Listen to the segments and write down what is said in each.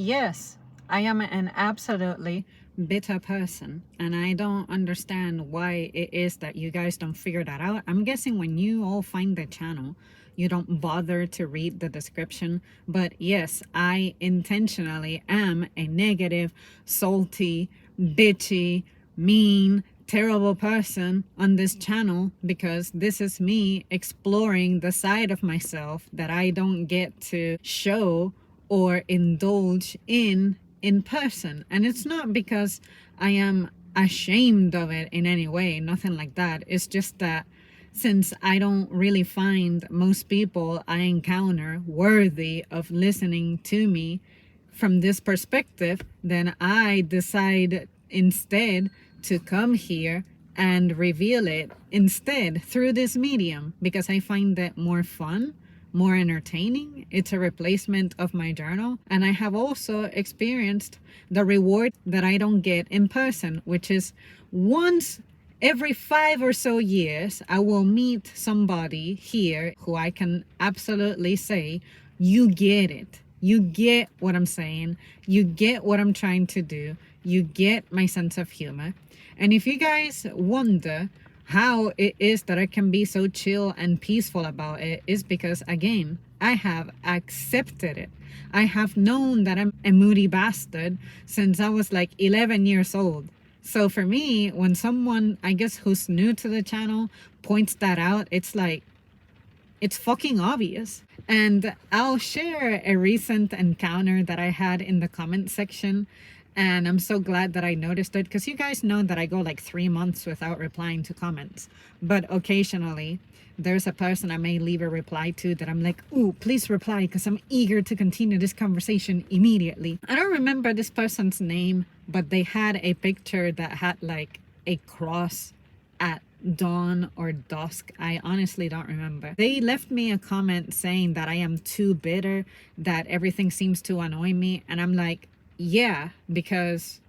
Yes, I am an absolutely bitter person, and I don't understand why it is that you guys don't figure that out. I'm guessing when you all find the channel, you don't bother to read the description. But yes, I intentionally am a negative, salty, bitchy, mean, terrible person on this channel because this is me exploring the side of myself that I don't get to show or indulge in person. And it's not because I am ashamed of it in any way, nothing like that. It's just that since I don't really find most people I encounter worthy of listening to me from this perspective, then I decide instead to come here and reveal it instead through this medium because I find that more fun, more entertaining. It's a replacement of my journal. And I have also experienced the reward that I don't get in person, which is once every 5 or so years, I will meet somebody here who I can absolutely say, you get it. You get what I'm saying. You get what I'm trying to do. You get my sense of humor. And if you guys wonder how it is that I can be so chill and peaceful about it, is because, again, I have accepted it. I have known that I'm a moody bastard since I was like 11 years old. So for me, when someone, I guess, who's new to the channel points that out, it's like, it's fucking obvious. And I'll share a recent encounter that I had in the comment section. And I'm so glad that I noticed it because you guys know that I go like 3 months without replying to comments. But occasionally, there's a person I may leave a reply to that I'm like, ooh, please reply because I'm eager to continue this conversation immediately. I don't remember this person's name, but they had a picture that had like a cross at dawn or dusk. I honestly don't remember. They left me a comment saying that I am too bitter, that everything seems to annoy me. And I'm like, yeah, because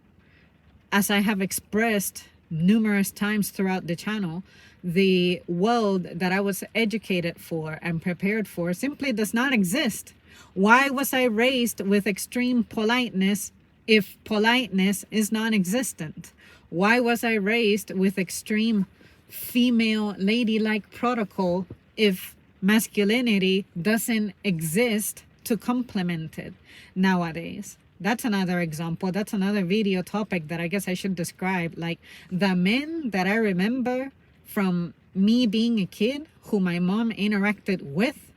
as I have expressed numerous times throughout the channel, the world that I was educated for and prepared for simply does not exist. Why was I raised with extreme politeness if politeness is non-existent? Why was I raised with extreme female ladylike protocol if masculinity doesn't exist to complement it nowadays? That's another example. That's another video topic that I guess I should describe. Like the men that I remember from me being a kid who my mom interacted with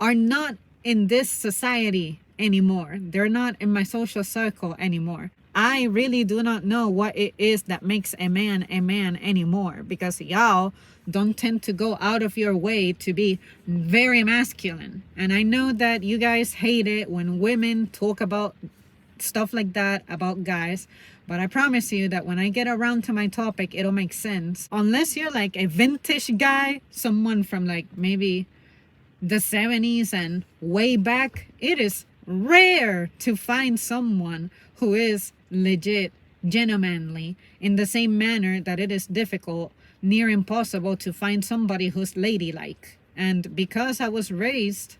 are not in this society anymore. They're not in my social circle anymore. I really do not know what it is that makes a man anymore because y'all don't tend to go out of your way to be very masculine. And I know that you guys hate it when women talk about stuff like that about guys, but I promise you that when I get around to my topic, it'll make sense. Unless you're like a vintage guy, someone from like maybe the 70s and way back, it is rare to find someone who is legit gentlemanly in the same manner that it is difficult, near impossible, to find somebody who's ladylike. And because I was raised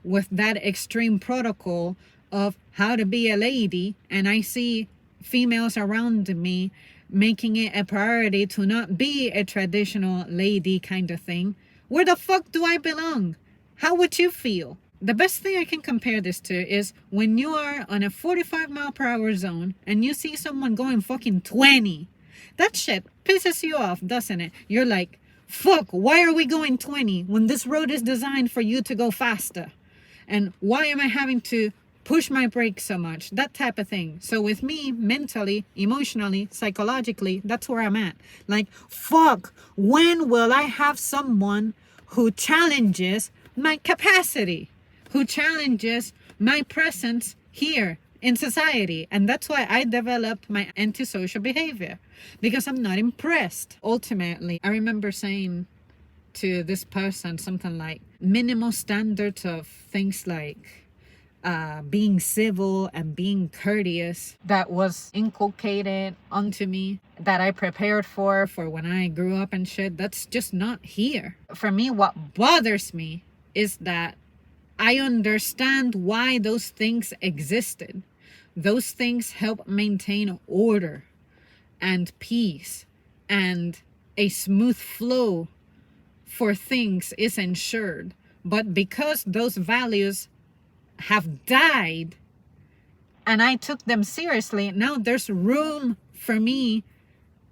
with that extreme protocol of how to be a lady, and I see females around me making it a priority to not be a traditional lady kind of thing, where the fuck do I belong? How would you feel? The best thing I can compare this to is when you are on a 45-mile-per-hour zone and you see someone going fucking 20. That shit pisses you off, doesn't it? You're like, fuck, why are we going 20 when this road is designed for you to go faster? And why am I having to push my brakes so much? That type of thing. So with me, mentally, emotionally, psychologically, that's where I'm at. Like, fuck, when will I have someone who challenges my capacity, who challenges my presence here in society? And that's why I developed my antisocial behavior, because I'm not impressed. Ultimately, I remember saying to this person something like minimal standards of things like being civil and being courteous that was inculcated onto me, that I prepared for when I grew up and shit. That's just not here. For me, what bothers me is that I understand why those things existed, Those things help maintain order and peace, and a smooth flow for things is ensured. But because those values have died and I took them seriously, now there's room for me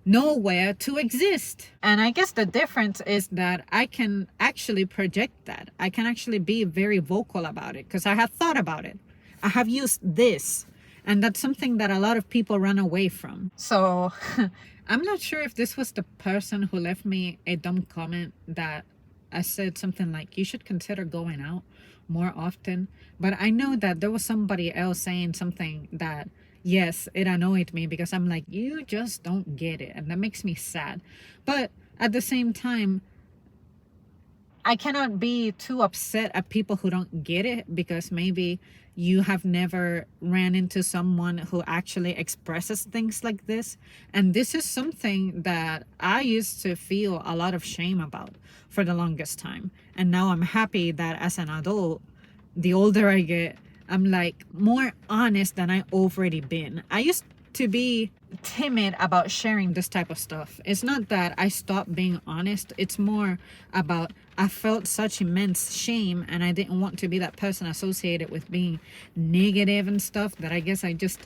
nowhere to exist. And I guess the difference is that I can actually project that. I can actually be very vocal about it because I have thought about it. I have used this. And that's something that a lot of people run away from. So I'm not sure if this was the person who left me a dumb comment that I said something like, you should consider going out more often. But I know that there was somebody else saying something that, yes, it annoyed me because I'm like, you just don't get it. And that makes me sad. But at the same time, I cannot be too upset at people who don't get it, because maybe you have never ran into someone who actually expresses things like this. And this is something that I used to feel a lot of shame about for the longest time. And now I'm happy that as an adult, the older I get, I'm like more honest than I already been. I used to be timid about sharing this type of stuff. It's not that I stopped being honest. It's more about I felt such immense shame and I didn't want to be that person associated with being negative and stuff, that I guess I just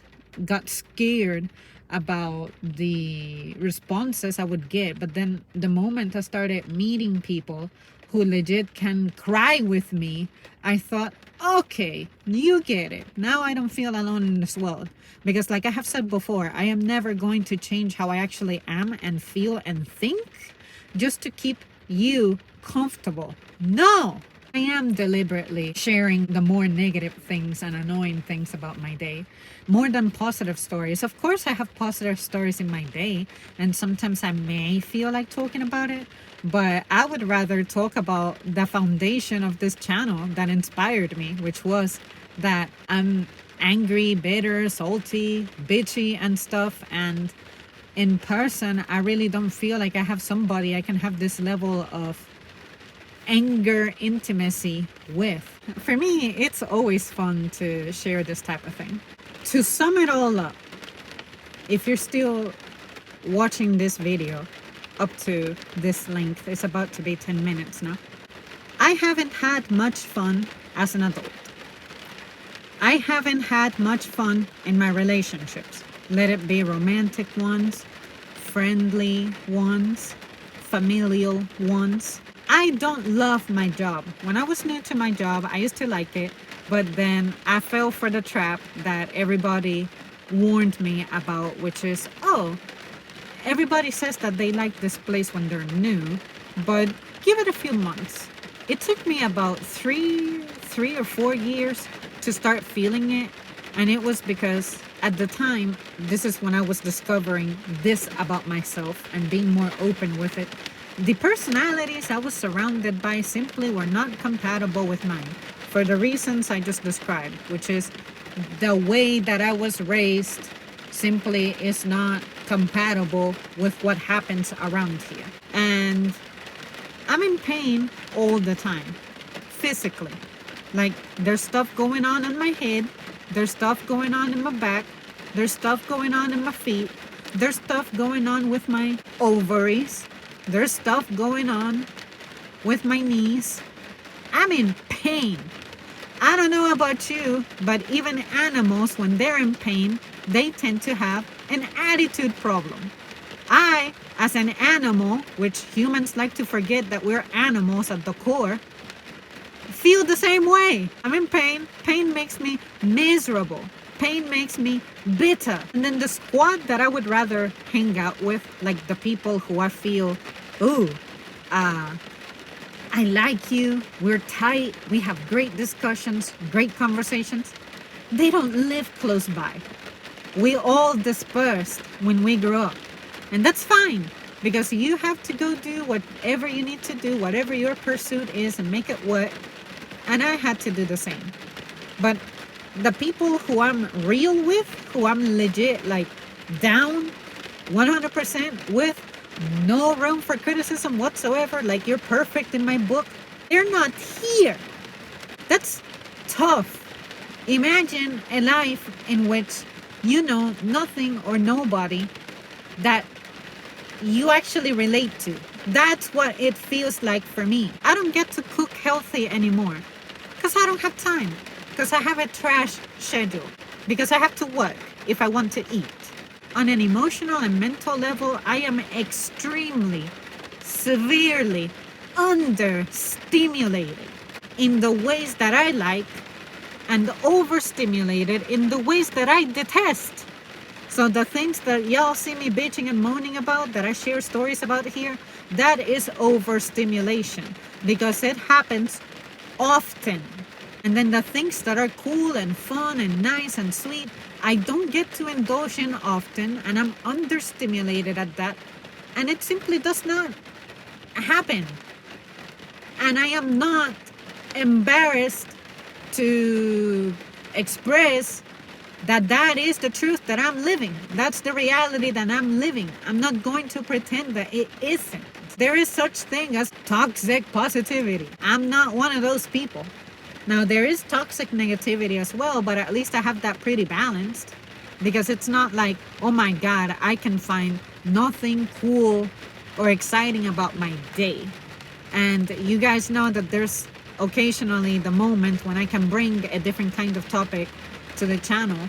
got scared about the responses I would get. But then the moment I started meeting people who legit can cry with me, I thought, okay, you get it. Now I don't feel alone in this world. Because like I have said before, I am never going to change how I actually am and feel and think just to keep you comfortable. No! I am deliberately sharing the more negative things and annoying things about my day more than positive stories. Of course, I have positive stories in my day, and sometimes I may feel like talking about it, but I would rather talk about the foundation of this channel that inspired me, which was that I'm angry, bitter, salty, bitchy, and stuff. And in person, I really don't feel like I have somebody I can have this level of anger intimacy with. For me, it's always fun to share this type of thing. To sum it all up, if you're still watching this video up to this length, it's about to be 10 minutes now. I haven't had much fun as an adult. I haven't had much fun in my relationships. Let it be romantic ones, friendly ones, familial ones. I don't love my job. When I was new to my job, I used to like it, but then I fell for the trap that everybody warned me about, which is, oh, everybody says that they like this place when they're new, but give it a few months. It took me about three or 4 years to start feeling it, and it was because at the time, this is when I was discovering this about myself and being more open with it. The personalities I was surrounded by simply were not compatible with mine for the reasons I just described, which is the way that I was raised simply is not compatible with what happens around here. And I'm in pain all the time, physically. Like, there's stuff going on in my head, there's stuff going on in my back, there's stuff going on in my feet, there's stuff going on with my ovaries, there's stuff going on with my knees. I'm in pain. I don't know about you, but even animals, when they're in pain, they tend to have an attitude problem. I, as an animal, which humans like to forget that we're animals at the core, feel the same way. I'm in pain. Pain makes me miserable. Pain makes me bitter. And then the squad that I would rather hang out with, like the people who I feel, ooh, I like you, we're tight, we have great discussions, great conversations, they don't live close by. We all dispersed when we grew up. And that's fine, because you have to go do whatever you need to do, whatever your pursuit is, and make it work. And I had to do the same. But the people who I'm real with, who I'm legit like down 100% with, no room for criticism whatsoever, like you're perfect in my book, they're not here. That's tough. Imagine a life in which you know nothing or nobody that you actually relate to. That's what it feels like for me. I don't get to cook healthy anymore because I don't have time, because I have a trash schedule, because I have to work if I want to eat. On an emotional and mental level, I am extremely, severely understimulated in the ways that I like and overstimulated in the ways that I detest. So the things that y'all see me bitching and moaning about, that I share stories about here, that is overstimulation because it happens often. And then the things that are cool and fun and nice and sweet, I don't get to indulge in often, and I'm understimulated at that, and it simply does not happen. And I am not embarrassed to express that that is the truth that I'm living. That's the reality that I'm living. I'm not going to pretend that it isn't. There is such thing as toxic positivity. I'm not one of those people. Now, there is toxic negativity as well, but at least I have that pretty balanced, because it's not like, oh my God, I can find nothing cool or exciting about my day. And you guys know that there's occasionally the moment when I can bring a different kind of topic to the channel,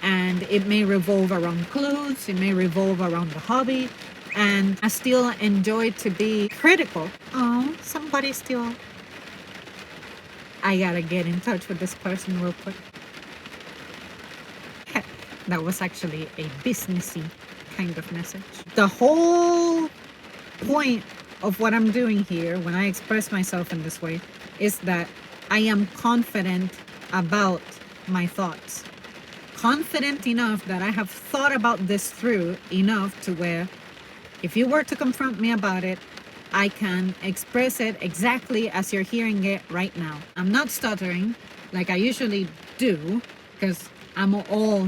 and it may revolve around clothes, it may revolve around the hobby, and I still enjoy to be critical. Oh, somebody still... I gotta get in touch with this person real quick. That was actually a businessy kind of message. The whole point of what I'm doing here when I express myself in this way is that I am confident about my thoughts. Confident enough that I have thought about this through enough to where if you were to confront me about it, I can express it exactly as you're hearing it right now. I'm not stuttering like I usually do because I'm all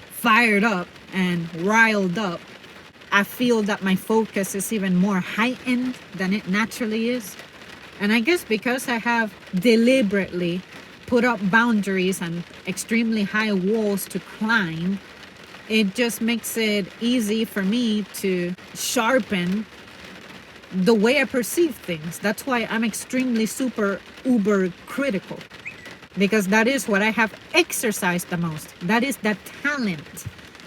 fired up and riled up. I feel that my focus is even more heightened than it naturally is. And I guess because I have deliberately put up boundaries and extremely high walls to climb, it just makes it easy for me to sharpen the way I perceive things. That's why I'm extremely super uber critical, because that is what I have exercised the most. That is the talent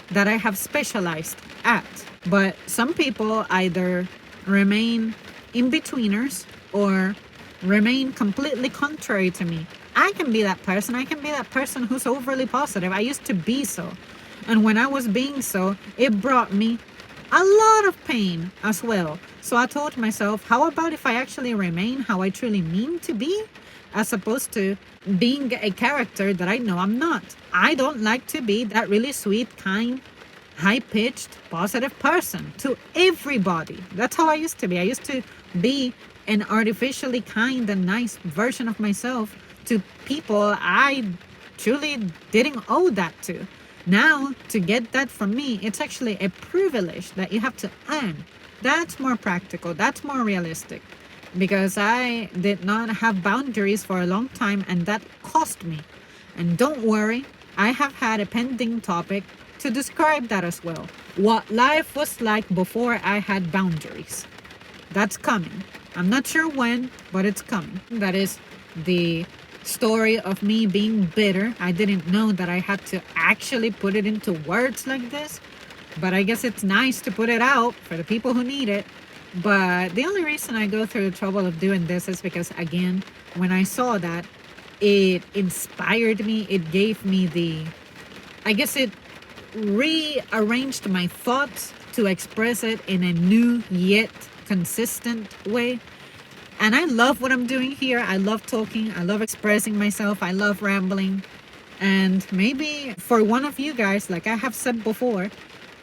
that I have specialized at. But some people either remain in-betweeners or remain completely contrary to me. I can be that person. I can be that person who's overly positive. I used to be so. And when I was being so, it brought me a lot of pain as well. So I told myself, how about if I actually remain how I truly mean to be, as opposed to being a character that I know I'm not. I don't like to be that really sweet, kind, high-pitched, positive person to everybody. That's how I used to be. I used to be an artificially kind and nice version of myself to people I truly didn't owe that to. Now, to get that from me, it's actually a privilege that you have to earn. That's more practical. That's more realistic. Because I did not have boundaries for a long time, and that cost me. And don't worry, I have had a pending topic to describe that as well. What life was like before I had boundaries. That's coming. I'm not sure when, but it's coming. That is the story of me being bitter. I didn't know that I had to actually put it into words like this, but I guess it's nice to put it out for the people who need it. But the only reason I go through the trouble of doing this is because, again, when I saw that, it inspired me. It gave me I guess it rearranged my thoughts to express it in a new yet consistent way. And I love what I'm doing here. I love talking. I love expressing myself. I love rambling. And maybe for one of you guys, like I have said before,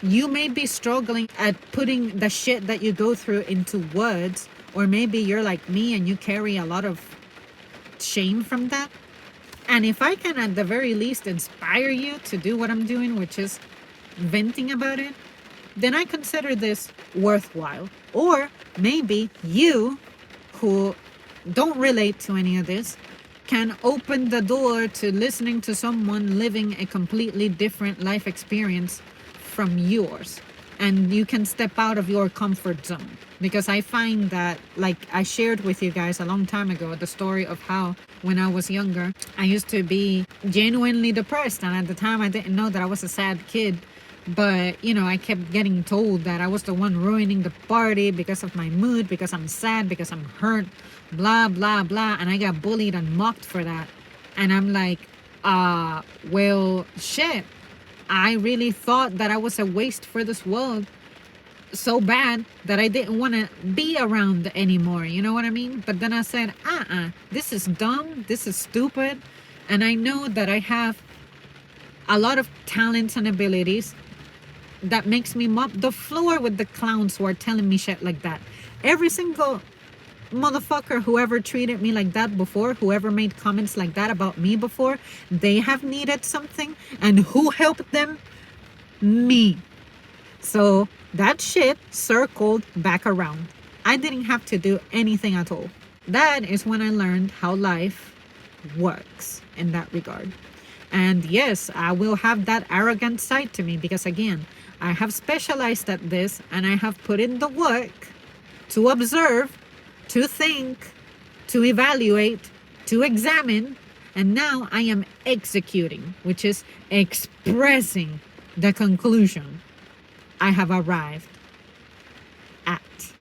you may be struggling at putting the shit that you go through into words. Or maybe you're like me and you carry a lot of shame from that. And if I can at the very least inspire you to do what I'm doing, which is venting about it, then I consider this worthwhile. Or maybe you, who don't relate to any of this, can open the door to listening to someone living a completely different life experience from yours. And you can step out of your comfort zone. Because I find that, like I shared with you guys a long time ago, the story of how when I was younger, I used to be genuinely depressed. And at the time, I didn't know that I was a sad kid. But, you know, I kept getting told that I was the one ruining the party because of my mood, because I'm sad, because I'm hurt, blah, blah, blah. And I got bullied and mocked for that. And I'm like, well, shit. I really thought that I was a waste for this world so bad that I didn't want to be around anymore. You know what I mean? But then I said, this is dumb. This is stupid. And I know that I have a lot of talents and abilities that makes me mop the floor with the clowns who are telling me shit like that. Every single motherfucker who ever treated me like that before, whoever made comments like that about me before, they have needed something. And who helped them? Me. So that shit circled back around. I didn't have to do anything at all. That is when I learned how life works in that regard. And yes, I will have that arrogant side to me because, again, I have specialized at this and I have put in the work to observe, to think, to evaluate, to examine, and now I am executing, which is expressing the conclusion I have arrived at.